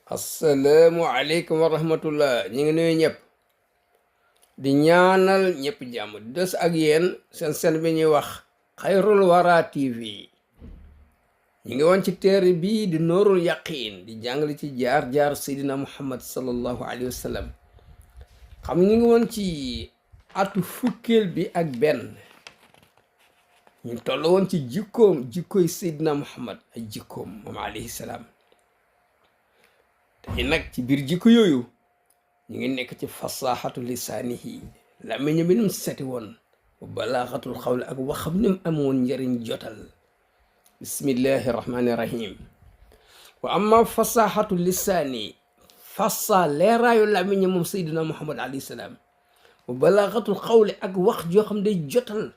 asalaamualeykum wa rahmatullah ñu ngi nuyu ñëpp di ñaanal ñëpp jàmm di des ak yéen seen bi ñuy wax xayrul wara tv ñu ngi woon ci téere bii di noorul yaqiin di jàngale ci jaar seydina muhammad sallallahu alayhi wa sallam xam ñu ngi woon ci atu fukkeel bi ak benn ñu toll woon ci jikkoy seydina muhammad ay jikkoom moom alayhi salaam te nag ci biir jikko yooyu ñu ngi nekk ci fasaxatu lisaanihi làmmiñ bi num seti woon wa balaaxatul xawli ak waxam ni mu amoon njëriñ jotal bismillahi rahmani rahim wa amma fasaxatu lisaani fasa leeraayu làmmiñ moom sayduna muhammad alayhi salaam wa balaaxatul xawli ak wax joo xam day jotal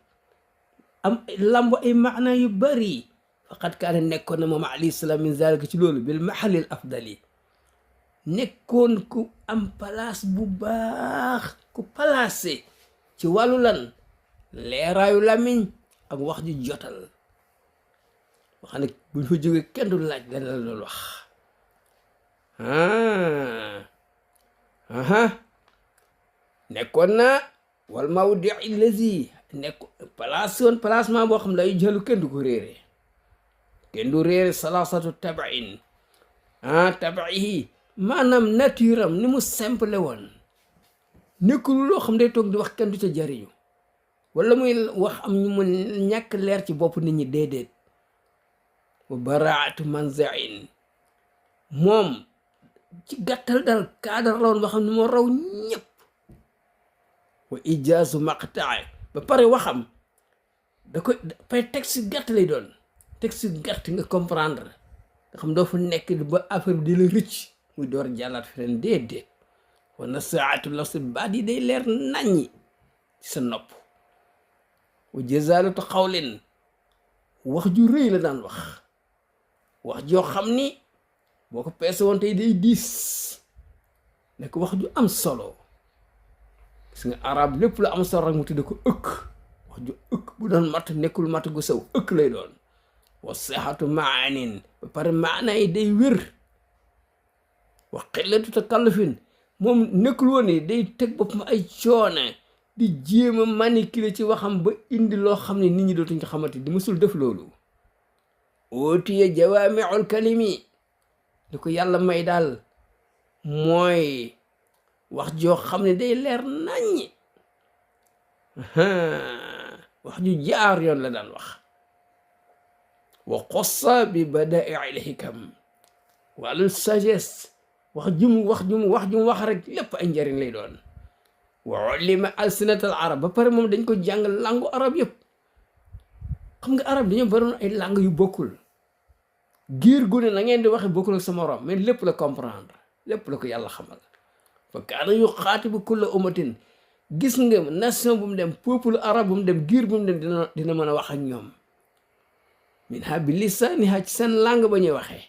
am lamb ay maana yu bari faqad kaane nekkoon na moom alayhi salaam min zalika ci loolu bil mahalil afdali nekkoon ku am place bu baax ku placé ci wàllu lan leeraayu làmmiñ ak wax ji jotal wax ne buñ fa jógee kenn du laaj lan la doon wax nekkoon na wal mawdi allazi nekk placé woon placement boo xam ne lay jëlu kenn du ko réere kenn du réere salasatu tabain tabaihi maanaam nature am ni mu simple woon nekkul loo xam day toog di wax kenn du ca jariñu wala muy wax am ñu mu ñàkk leer ci bopp nit ñi déedéet wa baraatu manzain moom ci gàttal dal kaadar la woon ba xam ne moo raw ñëpp wa ijaazu maqtaa ba pare waxam da koy pay texte gàtt lay doon texte gàtt nga comprendre nga xam doo fa nekk ba affaire bi di la rëcc muy door jàllaat feneen déedéet wa nasaatu la si baat yi day leer naññi ci sa nopp wa jazalatu xawlin wax ju rëy la daan wax joo xam ni boo ko peese woon tey day diis nekk wax ju am solo gis nga arab lépp la am solo rek mu tudde ko ëkk wax ju ëkk bu doon matt nekkul matt gu sew ëkk lay doon wa sihatu maanin ba pare maana yi day wér wa xillatu takallufin moom nekkul woon ni day teg boppam ay coone di jéem a manipuler ci waxam ba indi loo xam ne nit ñi dootuñ ko xamante di mësul def loolu ootiye jawaamiul kalimi li ko yàlla may daal mooy wax joo xam ne day leer naññi wax ju jaar yoon la daan wax wa xossa bi badaail hikam wàllu sagesse wax jum wax rek lépp ay njëriñ lay doon wa ulima alsinatal arab ba pare moom dañ ko jàng langue arab yëpp xam nga arab dañoo baroon ay langue yu bokkul giir gu ne na ngeen di waxe bokkul ak sa morom mais lépp la comprendre lépp la ko yàlla xamal fa kaana yu xaatibu kulla ummatin gis nga nation bu mu dem peuple arab bu mu dem giir bu mu dem dina mën a wax ak ñoom min ha bi lisaaniha ci seen langue ba ñuy waxee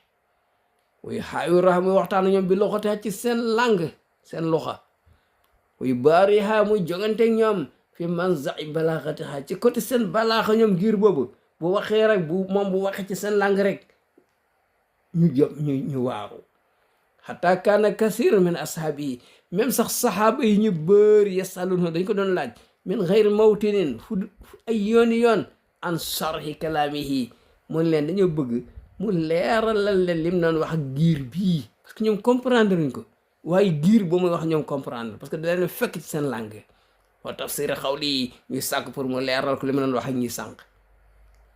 way xaayu raxa muy waxtaan ñoom bi loxote ci seen langue seen loxa way baariha muy joganteeg ñoom fi manzai balaaxatiha ci côté seen balaaxa ñoom giir boobu bu waxee rek moom bu waxee ci seen langue rek ñu waaru xata kaana kasir min ashaabi yi même sax saxaaba yi ñu bëri yasaluna dañ ko doon laaj min xeyri mawtinin fu ay yooni yoon an sharhi kalaamihi mun leen dañoo bëgg mu leeralal leen lim noon wax ak giir bii parce que ñoom comprendre ñu ko waaye giir ba muy wax ñoom comprendre parce que da leen fekk ci seen langue wa tafsir xawli ñuy sàkk pour mu leeral ko li mu doon wax ak ñuy sànq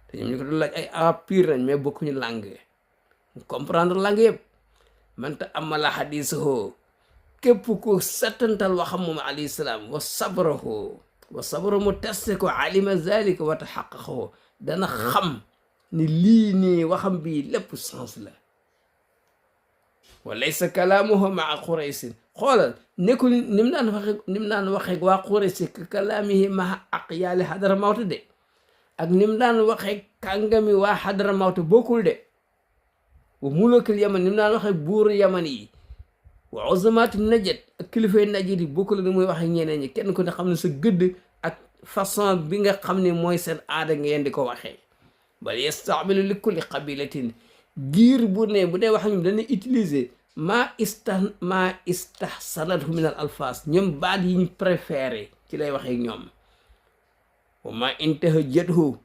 te ñoom ñu ko doon laaj ay arab pur nañ mais bokkuñu langue mu comprendre langue yëpp manta amala xadisaho képp ko settantal waxam moom alayhi salaam wa sabrahu mu testé ko alima zalika wa taxaqaqahu dana xam ni lii nii waxam bii lépp sens la wa laysa kalaamuhu maa quraysin xoolal nekkul ni mu daan waxee waa quraysi ka kalaamihi maa aqyaali xadara mawta de ak ni mu daan waxee kàngami waa xadara mawta bokkul de wa mulukil yaman ni mu daan waxee buur yaman yi wa uzamaati najat ak kilifay najat yi bokkul ni muy waxee ñeneen ñi kenn ko ne xam ne sa gëdd ak façon bi nga xam ne mooy seen aada ngeen di ko waxee bal yastamilu li kulli qabilatin giir bu ne bu dee wax ñoom dañuy utiliser maa istahsanathu min al alfaas ñoom baat yi ñu préféré ci lay waxee ñoom wa ma intahajathu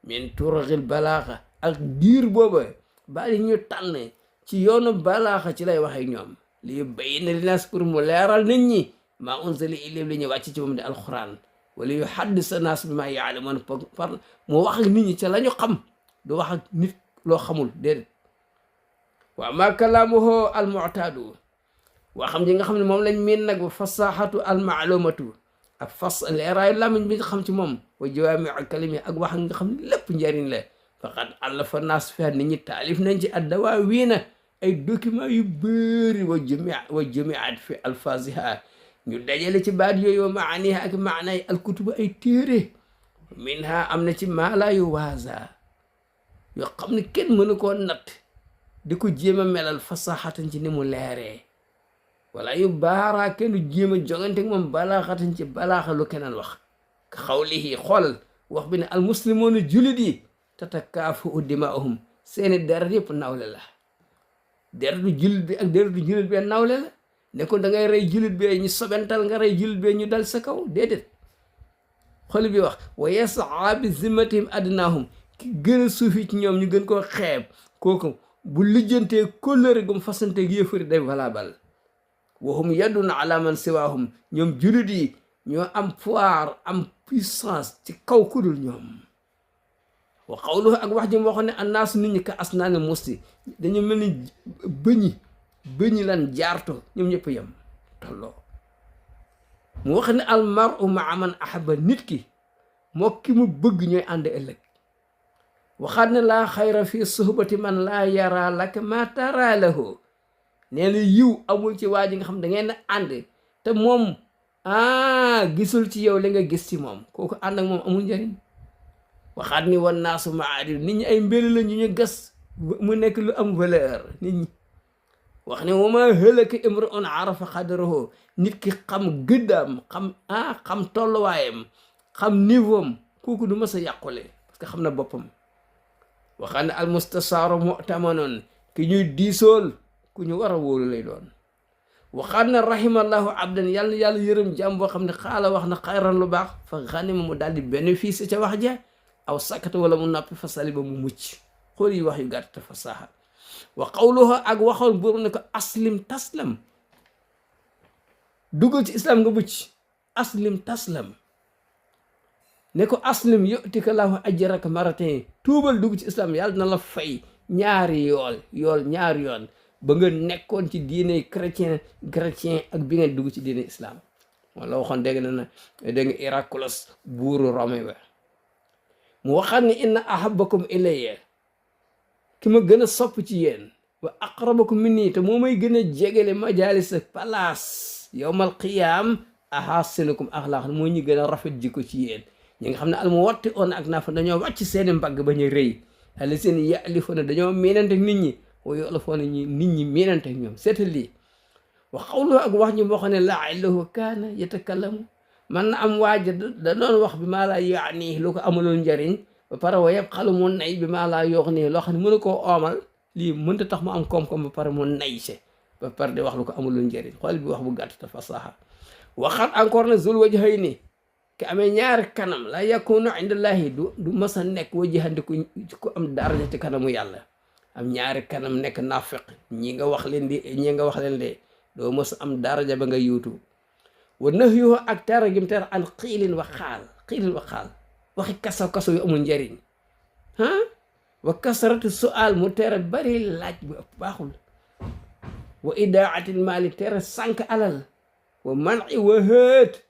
min turaqil balaaxa ak diir booba baat yi ñu tànn ci yoonu balaaxa ci lay waxee ñoom li bayyina linnaas pour mu leeral nit ñi maa unzila ilayhim li ñu wàcc ci moom di alquran wala yu haddisa naas bi maa yaalamuun par mu wax ak nit ñi ca la ñu xam du wax ak nit loo xamul déedéet waaw maa kalaamuhu almu'taadu waa xam ji nga xam ne moom lañ miin nag wa fasaxatu almaalumatu ak leeraayu làmmiñ bi nga xam ci moom wa jawaamiu kalimi ak wax nga xam ne lépp njariñ la faqad allafa naas fi nit ñi taalif nañ ci addawaawiina ay document yu bëri wa jamiat fi alfaziha ñu dajale ci baat yooyu wa maaniha ak maanaay alkutuba ay téere minha am na ci maala yu waaza yoo xam ne kenn mënu koo natt di ko jéem a melal fasaxatan ci ni mu leeree wala yu baaraa kenn du jéem a jongante moom balaaxatan ci balaaxa lu keneen wax ka xawlihi xoolal wax bi ne almuslimoona julit yi tatakaafu dimaahum seeni deret yëpp nawle la deretu julit bi ak deretu julit bi nawle la ne ko da ngay rey julit bee ñu sobental nga rey julit bee ñu dal sa kaw déedéet xool bi wax wa yasaa bi zimmatihim adnaahum ki gën a suufi ci ñoom ñu gën koo xeeb kooku bu lijjantee kóllëre gum fasanteeg yéefari day valable wahum yadduna ala man siwaahum ñoom julit yi ñoo am pouvoir am puissance ci kaw kudul ñoom wa qawluhu ak wax ji mu waxoon ne annaasu nit ñi ka asnaani musti dañu mel ni bëñi lan jaarto ñoom ñëpp yem tolloo mu wax ne almaru maa man ahaba nit ki moo ki mu bëgg ñooy ànd ëllëg waxaat ne laa xayra fi suhbati man laa yara laka ma tara lahu nee na yiw amul ci waa ji nga xam da ngeen ànd te moom gisul ci yow li nga gis ci moom kooku ànd ak moom amul njëriñ waxaat ni wan naasu maadil nit ñi ay mbéli la ñu gas mu nekk lu am valeur nit ñi wax ne wama hëlaka imru'un arafa xadarahu nit ki xam gëddaam xam tolluwaayam xam niveau am kooku du mës a yàqule parce que xam na boppam waxaat ne almustasaaru mu'tamanoon ki ñuy diisool ku ñu war a wóolu lay doon waxaat na rahimallahu abdan yàlla yërëm jàmm boo xam ne xaala wax na xayran lu baax fa xanima mu daal di bénéfice ca wax ja aw sakkata wala mu nappi fa saliba mu mucc xool yi wax yu gàtt te fasaaxa wa qawluhu ak waxoon boobu ne ko aslim taslam dugal ci islam nga mucc aslim taslam ne ko aslim yu'tika lahu ajraka maratayn tuubal dugg ci islam yàlla na la fay ñaari ñaari yoon ba nga nekkoon ci diine chrétien ak bi ngeen dugg ci diine islam moom la waxoon dégg nga Héraclius buuru Rome ba mu waxaat ni inna ahabbakum ilayya ki ma gën a sopp ci yéen wa aqrabakum minni te moo may gën a jegele majalis ak palaas yawmal qiyaam ahasinukum axlaaq moo ñu gën a rafet jikko ci yéen ñi nga xam ne almuwatti oon ak naa fa dañoo wàcc seeni mbagg ba ñu rëy ali seen yalifoona dañoo miinante ak nit ñi wa yolafoona nit ñi miinante ak ñoom seetal lii wa xawlu ak wax ñu moo xam ne la'allahu kaana yatakallamu man na am waaja da doon wax bi maa laa yaani lu ko amaloon njariñ ba pare wa yëpp xalu mu nay bi maa laa yoox nii loo xam ne mënu koo oomal lii mënta tax mu am koom-koom ba pare mu nay se ba pare di wax lu ko amaloon njariñ xool bi wax bu gàtt te fasaxa waxaat encore ne zul wajhayni ki amee ñaari kanam la yakunu indallahi du mës a nekk wajhan ku am daraja ci kanamu yàlla am ñaari kanam nekk nafiq ñi nga wax leen de doo mës a am daraja ba nga yuutu wa nahyuhu ak tere gim tere an xiilin wa xaal waxi kaso yu amul njariñ wa kasratu su'al mu tere bari laaj bu ëpp baaxul wa idaatil maali tere sànk alal wa man'i wa hët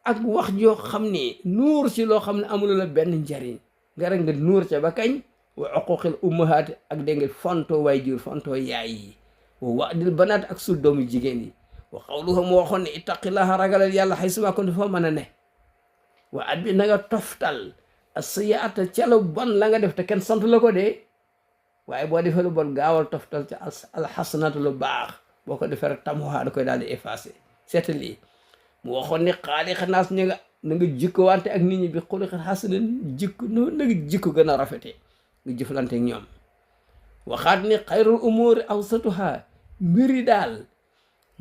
ak wax joo xam ne nuur ci loo xam ne amul la benn njariñ nga rek nga nuur ca ba kañ wa uquqil ummahaat ak dégg nga fonto waajur fonto yaay yi wa wa'dil banaat ak sul doomu jigéen yi wa qawluhu mu waxoon ne ittaqillaha ragalal yàlla haysuma kunta foo mën a ne wa at bi na nga toftal as-sayyi'ata ca lu bon la nga def te kenn sant la ko dee waaye boo defee lu bon gaawal toftal ca alxasanatu lu baax boo ko defee rek tamuhaa da koy daal di effacé seeta lii mu waxoon ne xaaliqa naas ñi nga na nga jikko wante ak nit ñi bi xuliqat hasanan jikko no na nga jikko gën a rafete nga jëflante ak ñoom waxaat ni xayrul umuri awsatuha mbiri daal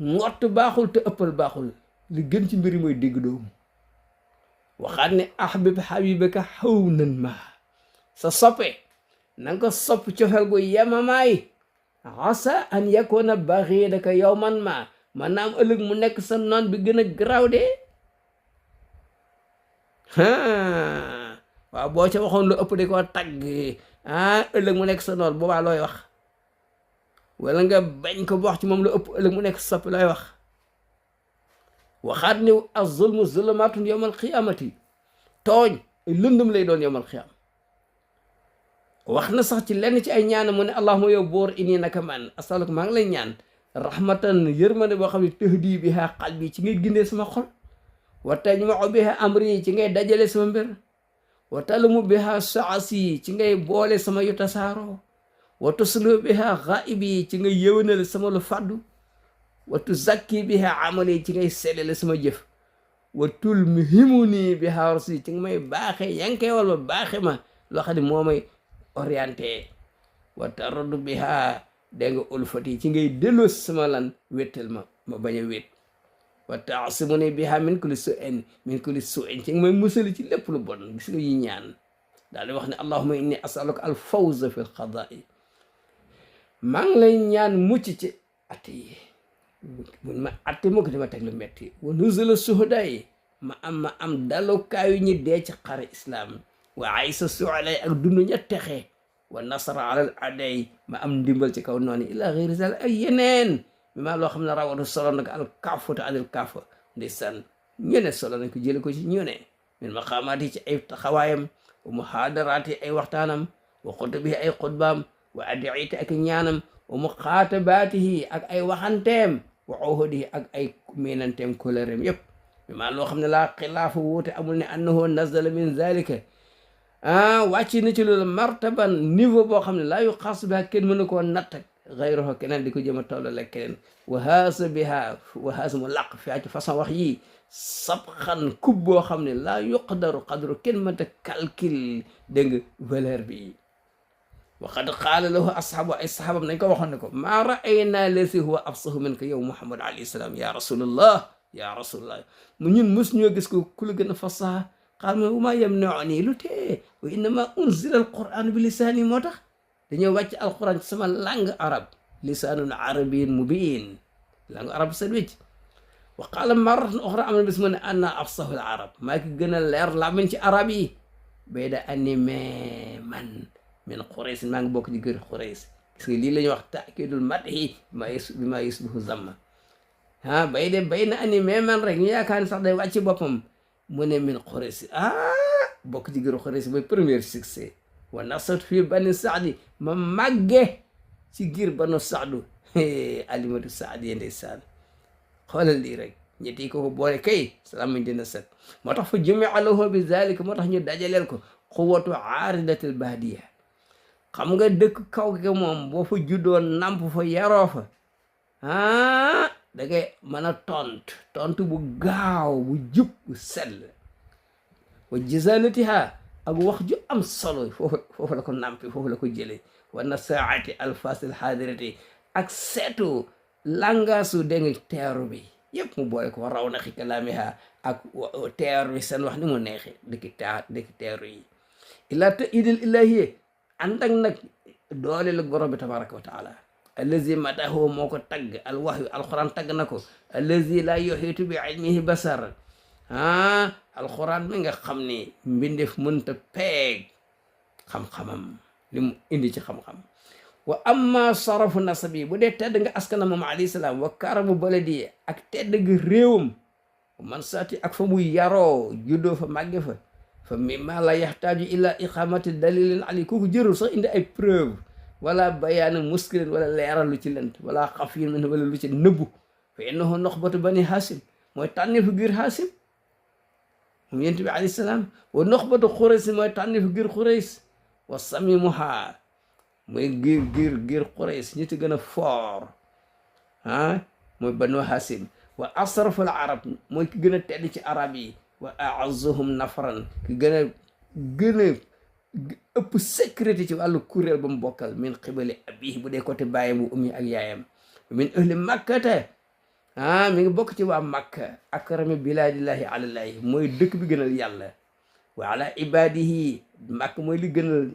ngott baaxul te ëppal baaxul li gën ci mbiri mooy dégg doomu waxaat ni ahbib habibaka hawnan ma sa soppe na nga ko sopp cofeel gu yemamaay asa an yakuna baghidaka yawman ma maanaam ëllëg mu nekk sa noon bi gën a garaaw de waaw boo ca waxoon lu ëpp di ko tagg ëllëg mu nekk sa noon boobaa looy wax wala nga bañ ko wax ci moom lu ëpp ëllëg mu nekk sa soppi looy wax waxaat ni az-zulmu zulumatun yawmal qiyamati tooñ lëndëm lay doon yawmal qiyam wax na sax ci lenn ci ay ñaan mu ne allahumma yow boor inni naka man asaluka maa ngi lay ñaan rahmatan yërmande boo xam ne tahdi biha qalbi ci ngay gindee sama xol wa tajma'u biha amri ci ngay dajale sama mbir wa talmu biha saasi ci ngay boole sama yu tasaaroo wa tuslu biha ghaibi ci ngay yëwénal sama lu faddu wa tuzakki biha amali ci ngay sellale sama jëf wa tulmihimuni biha rasi ci nga may baaxe yankewal ma baaxe ma loo xam ne moo may orienté wa taradu biha dégg nga ulfati ci ngay delloo sama lan wéttal ma bañ a wét wa taasimuni biha min kulli su'in ci nga may musali ci lépp lu bon gis nga yi ñaan daal di wax ne allahumma inni as'aluka al fawza fi l qada'i maa ngi lay ñaan mucc ci atte yi buñ ma atte moo ko dima teg lu metti wa nuzula suhada yi ma am dalukaayu ñi dee ci xare islam wa aysa su'alay ak dundu ña texe wa nasara alal aday ma am ndimbal ci kaw noonu ila ghayri zal ay yeneen mi maa loo xam ne rawatu solo nag al kaafata anil kaafa ndeysaan ñene solo nañ ko jële ko ci ñone min maqaamaat yi ci ay taxawaayam wa muhaadaraat yi ay waxtaanam wa xutubi ay xutbaam wa adiiti ak ñaanam wa muxaatabaatihi ak ay waxanteem wa uhudi ak ay miinanteem kolereem yëpp mi maa loo xam ne laa xilaafa wuute amul ne annahu nazala min zalika wàcc na ci loolu martaban niveau boo xam ne laa yu xaas biha kenn mën na koo natt ak xayruhu keneen di ko jëm a tollale keneen wa haasa biha wa haasa mu laq fi ci façon wax yi sabxan kub boo xam ne laa yuqdaru qadru kenn mënta calcul dégg nga valeur bi wa qad qaala lahu asxaabu ay saxaabam nañ ko waxoon ne ko maa ra'aynaa lazi huwa afsahu minka yow Muhammad alayhi salaam ya rasulallah mu ñun mos ñoo gis ko ku la gën a fasaha qaal ma wa maa yamna'unii lu tee wa innama unzila alquran bi lisaani moo tax dañoo wàcc alquran ci sama langue arab lisaanun arabiyyin mubiin langue arab set wecc wa qaala marratan uxra am na bis mu ne ana afsahu al arab maa ki gën a leer làmmiñ ci arab yi bay da animé man min Quraysh maa ngi bokk ci gër Quraysh gis nga lii la ñuy wax taakidul madhi bi ma yusbihu zamma bay na animé man rek ñu yaakaar ne sax day wàcc boppam mu ne min Quraysh bokk ci gër Quraysh mooy premier succès wa nasat fii bani saadi ma màgge ci giir banu saadu alimatu saadi ye ndeysaan xoolal lii rek ñetti ko boole kay salaam mañ dina set moo tax fa jumia lahu bi zalika moo tax ñu dajaleel ko quwwatu aaridatil bahdiya xam nga dëkk kaw ge moom boo fa juddoo namp fa yaroo fa da ngay mën a tontu bu gaaw bu jub bu sell wa jizalatiha ak wax ju am solo foofu la ko nampi foofu la ko jële wa nasaati alfasil hadirati ak seetu langaasu dégg nga teeru bi yëpp mu boole ko raw na xi kalaamiha ak teeru bi seen wax ni mu neexe dëkki teeru yi illa ta idil ilahiye ànd ak nag doole la borom bi tabaraka wa taala allazi madahu moo ko tagg al wahyu alquran tagg na ko allazi la yuhitu bi ilmihi basar alquran mi nga xam ni mbindeef mënta peeg xam-xamam li mu indi ci xam-xam wa amma sarafu nasabi bu dee tedd nga askana moom alayhi salaam wa karamu baladi ak tedd nga réewam man saati ak fa muy yaroo juddoo fa màgge fa mimma la yaxtaaju ila iqamati dalilin ali kooku jërul sax indi ay preuve wala bayaana muskilin wala leeral lu ci lent wala xafiyin min wala lu ci nëbbu fa innahu noxbatu bani hasim mooy tànneefu giir hasim moom yent bi alayhi salaam wa noxbatu xureys mooy tànneefu giir xureys wa samimuha mooy giir xureys ñi ci gën a foor mooy banu hasim wa asraful arab mooy ki gën a tedd ci arab yi wa a'azzuhum nafran ki gën a ëpp sécurité ci wàllu kuréel ba mu bokkal min xibali abihi bu dee côté bàyyam bu ummi ak yaayam min ahli makkata mi ngi bokk ci waa makka akrami biladillahi alallahi mooy dëkk bi gënal yàlla wa ala ibadihi makk mooy li gënal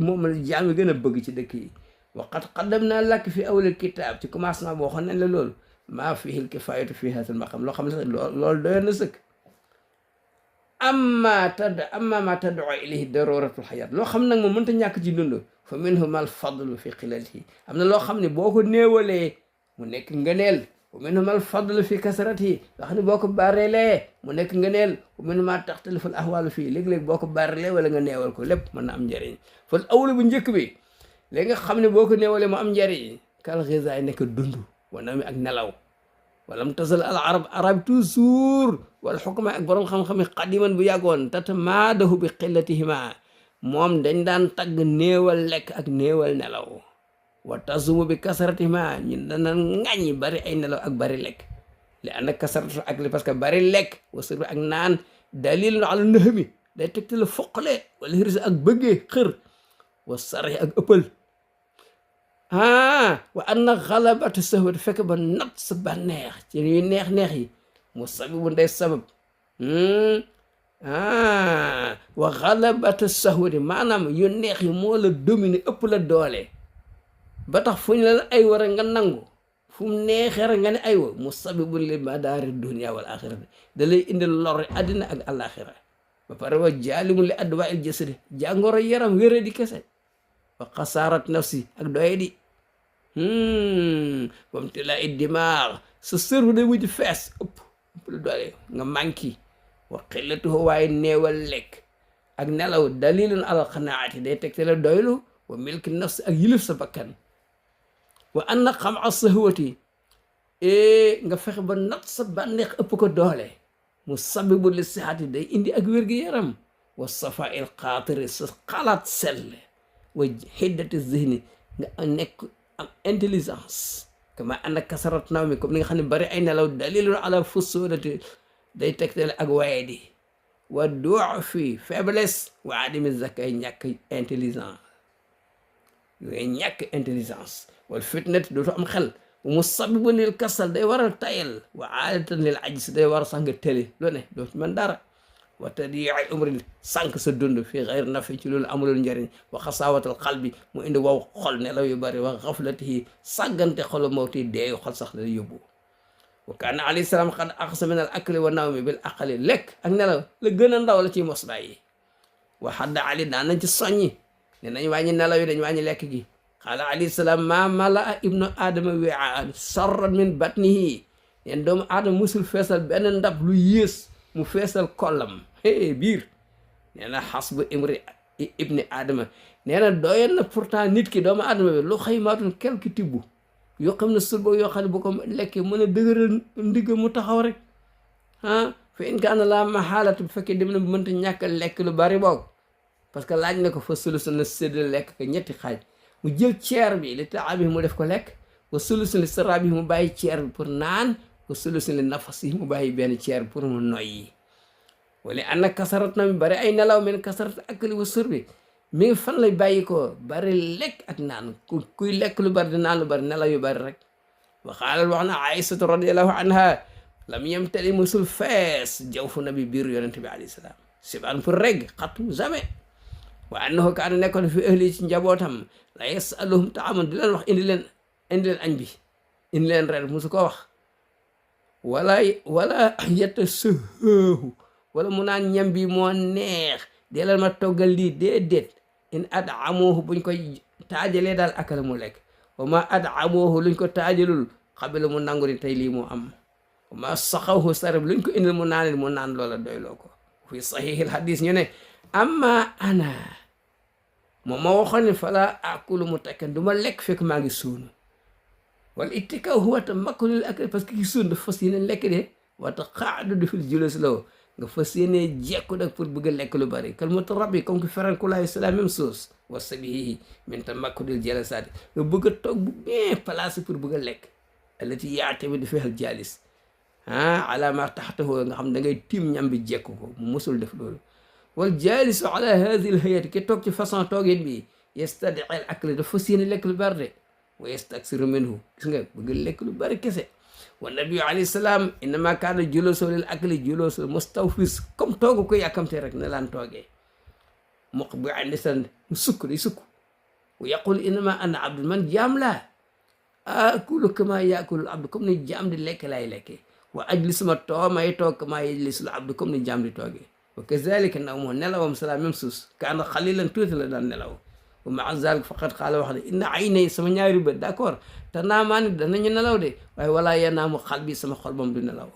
moom la jaam yi gën a bëgg ci dëkk yi wa qad qaddamna lak fi awwalil kitab ci commencement boo xam ne la loolu maa fihil kifayatu fi hadal maqam loo xam ne loolu doyoon na sëkk amma ma tad'u ilayhi daruratul hayat loo xam nag moom mënta ñàkk ci dund fa minhu mal fadlu fi qilatihi am na loo xam ne boo ko néewalee mu nekk ngëneel wa minhu mal fadlu fi kasratihi loo xam ne boo ko bareelee mu nekk ngëneel wa minhu ma taxtalifu al ahwalu fii léeg-léeg boo ko bareelee wala nga néewal ko lépp mën na am njëriñ fal awlu bu njëkk bi léegi nga xam ne boo ko néewalee mu am njëriñ kal xisaay nekk dund wana mi ak nelaw walam tasal al arab toujours wala xukma ak borom xam-xami xadiman bu yàggoon tatamaadahu bi xillatihima moom dañ daan tagg néewal lekk ak néewal nelaw wa tasumu bi kasaratihima ñun dana ŋàññi bari ay nelaw ak bari lekk li ànd ak kasaratu ak li parce que bari lekk wa sirbi ak naan dalilun ala nahmi day tegte la foqale wala hirsi ak bëggee xër wa sarri ak ëppal wa anna xalabatu sahwati fekk ba nat sa bànneex ci yu neex-neex yi mu sabibu ndey sabab wa xalabatu sahwati maanaam yu neex yi moo la dominer ëpp la doole ba tax fu ñu la ay war a nga nangu fu mu neexee rek nga ne aywa mu sabibu li madaari dunia wal axirati da lay indi lor àddina ak alaxira ba pare wa jaalimu li adwa il jasadi jàngoro yaram wéré di kese wa xasaarat nafsi ak doye di bam te la it dimaag sa cerveau day mujj fees ëpp lu doole nga manki wa xillatuhu waaye néewal lekk ak nelaw dalilun alal xanaati day tegte la doylu wa milki nafsi ak yilif sa bakkan wa anna xam a sahwati nga fexe ba nat sa bànneex ëpp ko doole mu sabibu li sihati day indi ak wér-gi-yaram wa safa il xaatiri sa xalaat sell wa hiddati zihni nga nekk am intelligence kama ànd ak kasarat naw mi comme ni nga xam ne bari ay nelaw dalilun ala fusulati day tegtale ak waye di wa du'fi faiblesse wa adami zakay ñàkk intelligence yooyu ñàkk intelligence wal fitnati dootu am xel mu sabibun lil kasal day waral tayel wa aadatan lil ajis day war sax nga tële loo ne dootu mën dara wa tadi'i umri sànq sa dund fii xayr nafi ci loolu amulul njëriñ wa xasaawatal xalbi mu indi waw xol nelaw yu bari wa xaflatihi sàggante xolo mawti deeyu xol sax la yóbbu wa kaana alayhi salaam xad axsa min al akli wa nawmi bil aqali lekk ak nelaw la gën a ndaw la ciy mos bàyyi wa xadda ali daan nañ ci soññi ne nañ wàññi nelaw yi dañ wàññi lekk gi qaala alayhi salaam ma malaa ibnu aadama wi'aan sarran min batnihi neen doomu aadama musul feesal benn ndab lu yées mu feesal kollam biir nee na xasbu imri ibni aadama nee na doyoon na pourtant nit ki doomu aadama bi lu xaymaatun quelque tibb yoo xam ne sulba yoo xam ne bu ko lekkee mën a dëgëral ndigg mu taxaw rek fa in kaana la maxaalatu bu fekkee dem na bu mënta ñàkk lekk lu bari boog parce que laaj na ko fa sulusun na séddale lekk ko ñetti xaaj mu jël ceer bi li taabi mu def ko lekk wa sulusun li saraabi mu bàyyi ceer bi pour naan wa sulusun li nafas yi mu bàyyi benn ceer pour mu noyyi wala ànd ak kasarat na mi bari ay nelaw men kasarat akli wa surbi mi ngi fan lay bàyyi ko bari lekk ak naan kuy lekk lu bari di naan lu bari nelaw yu bari rek wa xaalal wax na aïsatu radiallahu anha lam yemtali musul fees jaw fu nabi biir yonente bi alayhi salaam sibaan pour reg xatu jamais wa annahu kaana nekkoon fi ahli ci njabootam la yasaluhum taaman di leen wax indi leen añ bi indi leen reer musu ko wax wala yetta sëhëhu wala mu naan ñam bi moo neex dee leen ma toggal lii déedéet in ad'amuhu buñ koy taajalee daal akala mu lekk wa ma ad'amuhu luñ ko taajalul xabila mu nangu ni tey lii moo am wa ma saxawhu sarab luñ ko indil mu naan loola doyloo ko fi sahihil hadis ñu ne amma ana moom ma waxoon ne fala akulu mu tekkan du ma lekk fekk maa ngi suunu wala ittikaw huwa tamakkulul akl parce que ki suun dafa fas yéene lekk de wata xaadu du fil julus law nga fas yéene jekku nag pour bëgg a lekk lu bari kal mutarabbi comme que ferankulaayu c'est la même chose wa sabihi min tamakkulil jalasaati nga bëgg a toog bu bien placé pour bëgg a lekk allati yaatami di fexal jalis ala ma taxtahu nga xam da ngay tiim ñam bi jekku ko mu musul def loolu wal jaalisu ala hadihi l hayati ki toog ci façon toogin bi yastadi al akli dafa fas yéene lekk lu bari de wa yastaksiru minhu gis nga bëgg lekk lu bari kese wa nabiyu alayhi salaam innama kaana julooso lil akli julooso mustawfis comme toogu ko yàkkamte rek ne laan toogee moq bi andisan mu sukk day sukk wa yaqul innama ana abdul man jaam laa akulu kama yaakulu abdu comme ni jaam di lekk laay lekkee wa ajlisu ma may toog kama yajlisul abdu comme ni jaam di toogee wa kazalika naw moo nelawam c'est la même chose kaana xalilan tuuti la daan nelaw wa maa zalik faqad xaala wax ne inna aynay sama ñaari bët d' accord te naamaani danañu nelaw de waaye walaa yanaamu xal bi sama xol moom du nelaw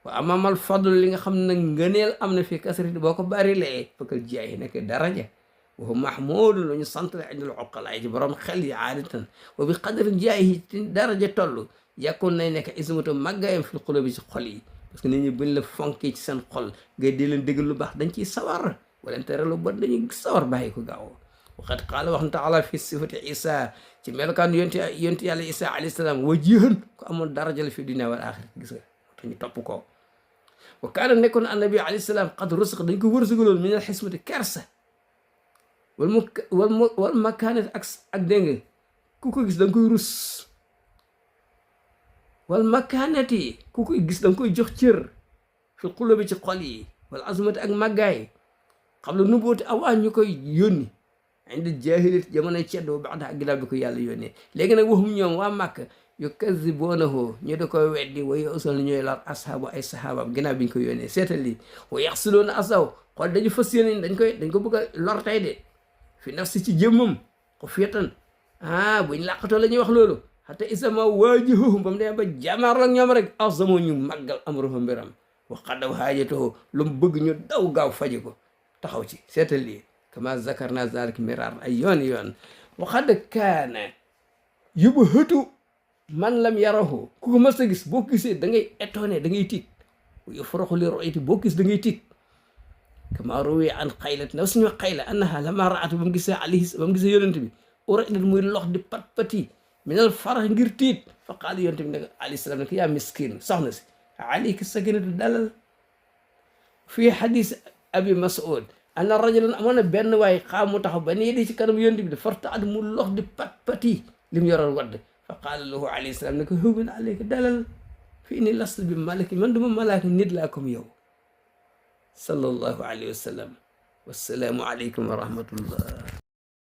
wa amamal fadlu li nga xam ne ngëneel am na fii kasrati boo ko bari lee fakal jaay nekk daraja wa mahmudu lu ñu sant la indil uqalaay ci borom xel yi aadatan wa bi qadri jaay ci daraja toll yàkkoon nay nekk ismatu màggayam fil qulubi ci xol yi parce que nit ñi buñ la fonkee ci seen xol ngay di leen dégg lu baax dañ ciy sawar wala tere lu bon dañuy sawar bàyyi ko gaaw waqad qaala wax na taala fi sifati isa ci melokaan yonti yàlla isa alayhi salaam wajihan ko amoon daraja la fi dunya wal axira gis nga te ñu topp ko wa kaana nekkoon annabi alayhi salaam qad rusiq dañ ko wërsëgaloon min al xismati kersa wal makaanat ak dégg nga ku ko gis da nga koy rus wal makaanati ku koy gis da nga koy jox cër fi qulubi ci xol yi wal azmati ak màggaay xam la nubuwati awaa ñu koy yónni indi jaahilit jamono ceddoo baxda ak ginnaaw bi ko yàlla yónnee léegi nag waxum ñoom waa Màkka yukazibuunahu ñu da koy weddi wa yusal ñooy lor ashaabu ay sahaabam ginnaaw bi ñu ko yónnee seetal lii wa yaxsiloona asaw xool dañu fas yéene dañ ko bëgg a lor tey de fi nafsi ci jëmmam ko fiyatan buñ làqatoo la ñuy wax loolu xata isama waajihuhum ba mu demee ba jamaar la ñoom rek azamoo ñu màggal amruhum mbiram wa qadaw haajatoo lu mu bëgg ñu daw gaaw faji ko taxaw ci seetal lii kama zakarna zalik mirar ay yoon wa qad kaana yubhatu man lam yarahu ku ko mës a gis boo gisee da ngay étonné da ngay tiit yufraxu li ru'yati boo gis da ngay tiit kama ruwi an xaylat na suñu xayla annaha lama raatu ba mu gisee yonent bi uridat muy lox di pat-pati minal farax ngir tiit fa qaala yonent bi ne alayhi salaam ne ko yaa miskin soxna si alayka sakinatu dalal fii hadis abi mas'ud ana rajulan amoon na benn waay xaamu taxaw ba nii di ci kanam yonent bi de fartaad mu lox di pat-pati li mu yoroon wadd fa qaala lahu alayhi salaam ne ko hawwin alayka dalal fi inni lastu bi malaki man duma malaaka nit laa comme yow sallallahu alayhi wa sallam wassalaamu aleykum wa rahmatullah